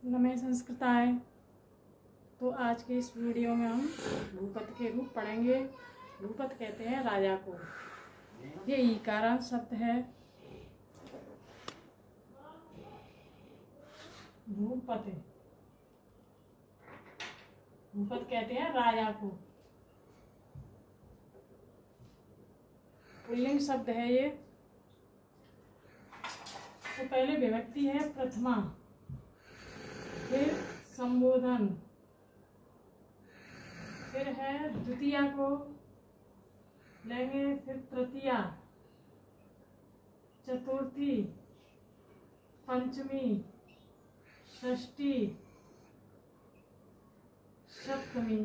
नमः संस्कृताय। तो आज के इस वीडियो में हम भूपति के रूप पढ़ेंगे। भूपति कहते हैं राजा को। ये ईकारांत शब्द है। भूपति, भूपति कहते हैं राजा को। पुल्लिंग शब्द है ये। तो पहले विभक्ति है प्रथमा, फिर संबोधन, फिर है द्वितीया को लेंगे, फिर तृतीया, चतुर्थी, पंचमी, षष्ठी, सप्तमी।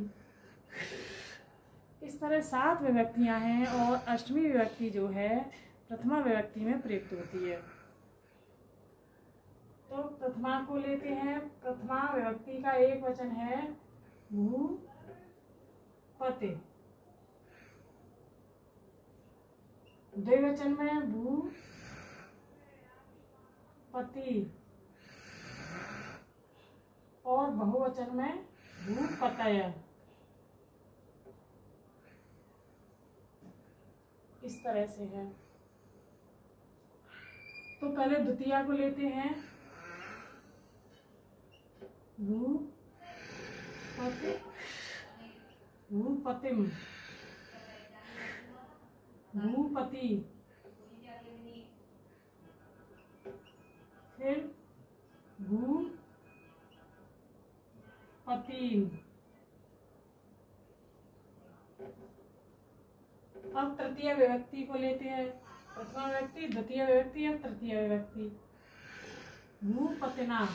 इस तरह 7 विभक्तियां हैं और अष्टमी विभक्ति जो है प्रथमा विभक्ति में प्रयुक्त होती है। तो प्रथमा को लेते हैं। प्रथमा विभक्ति का एक वचन है भूपति, द्विवचन में भूपति और बहुवचन में भूपतय। इस तरह से है। तो पहले द्वितीया को लेते हैं। भूपति, भूपतिम, भूपति, फिर भूपतिम। अब तृतीय विभक्ति को लेते हैं। प्रथमा विभक्ति, द्वितीय विभक्ति और तृतीय विभक्ति। भूपतिना,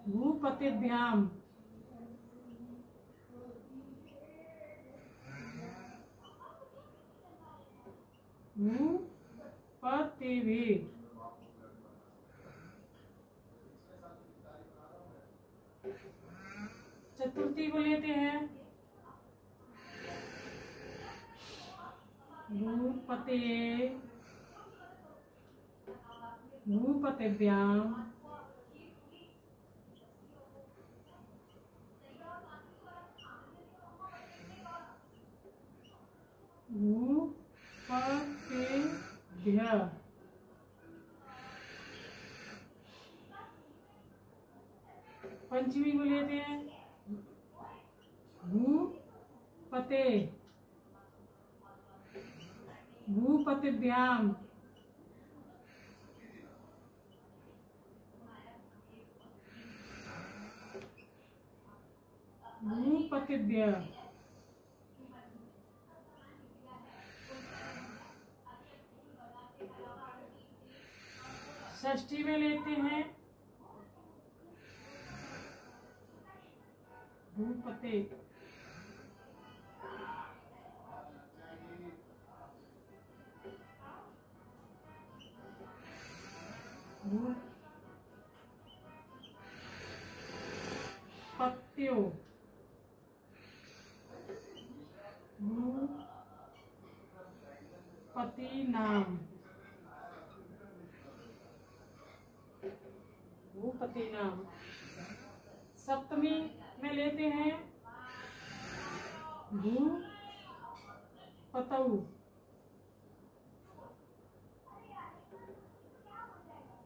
भूपतिभ्याम, भूपतिभिः, चतुर्थी को लेते हैं। भूपते, भूपतिभ्याम, भूपतिभ्यः, पंचमी को लेते हैं। भूपते, भूपतिभ्याम, भूपतिभ्यः, षष्ठी में लेते हैं। भूपते, भूपत्यो, भूपतिनाम, भूपतिनाम। सप्तमी में लेते हैं। भूपतौ,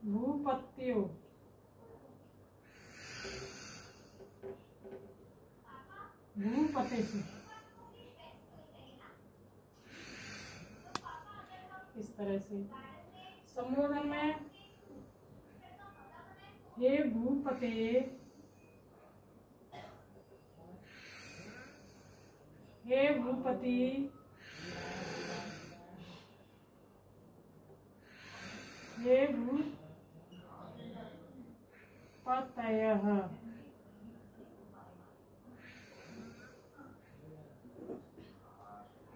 भूपत्यो, भूपतिषु। इस तरह से। संबोधन में हे भूपते, हे भूपति, हे भूपतयः।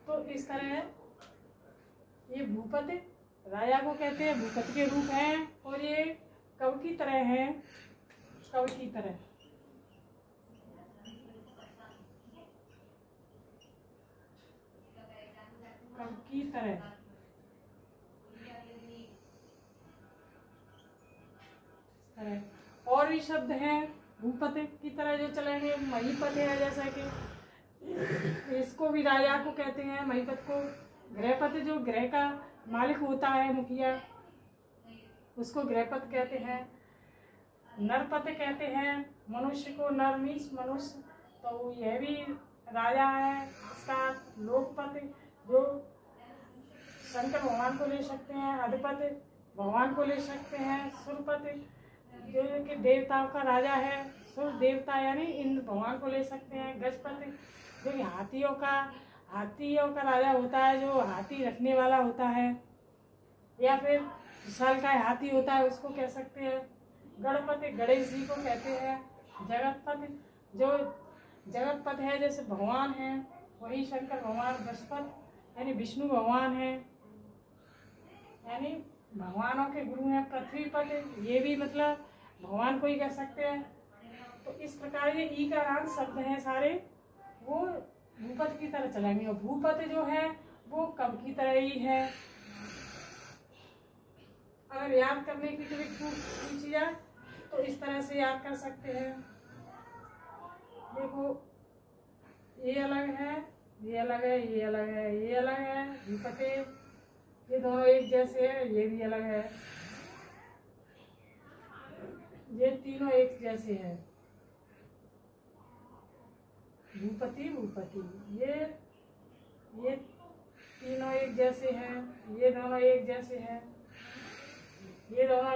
तो इस तरह ये भूपति राजा को कहते हैं, भूपति के रूप हैं और ये कवि की तरह है, कवि की तरह। कवि की तरह तरह और भी शब्द हैं भूपति की तरह जो चलेंगे। महीपति है, जैसा कि इसको भी राजा को कहते हैं, महीपति को। गृहपति जो गृह का मालिक होता है, मुखिया, उसको गृहपति कहते हैं। नरपति कहते हैं मनुष्य को, नर मीन्स मनुष्य, तो यह भी राजा है। इसका लोकपति जो शंकर भगवान को ले सकते हैं, अधिपति भगवान को ले सकते हैं। सुरपति जो कि देवताओं का राजा है, सुर देवता यानी इंद्र भगवान को ले सकते हैं। गजपति जो कि हाथियों का राजा होता है, जो हाथी रखने वाला होता है, या फिर विशालकाय हाथी होता है, उसको कह सकते हैं। गणपति गणेश जी को कहते हैं। जगतपति जो जगतपति है, जैसे भगवान है, वही शंकर भगवान। बृहस्पति यानी विष्णु भगवान है, यानी भगवानों के गुरु हैं। पृथ्वीपति ये भी मतलब भगवान को ही कह सकते हैं। तो इस प्रकार ये ई का राग शब्द हैं सारे, वो भूपति की तरह चलेंगे। और भूपति जो है वो कब की तरह ही है। अगर याद करने की ट्रिक पूछी जाए तो इस तरह से याद कर सकते हैं। देखो, ये अलग है, ये अलग है, ये अलग है, ये अलग है। भूपति ये दोनों एक जैसे है, ये भी अलग है, ये तीनों एक जैसे हैं। भूपति भूपति ये तीनों एक जैसे हैं, ये दोनों एक जैसे हैं, ये दोनों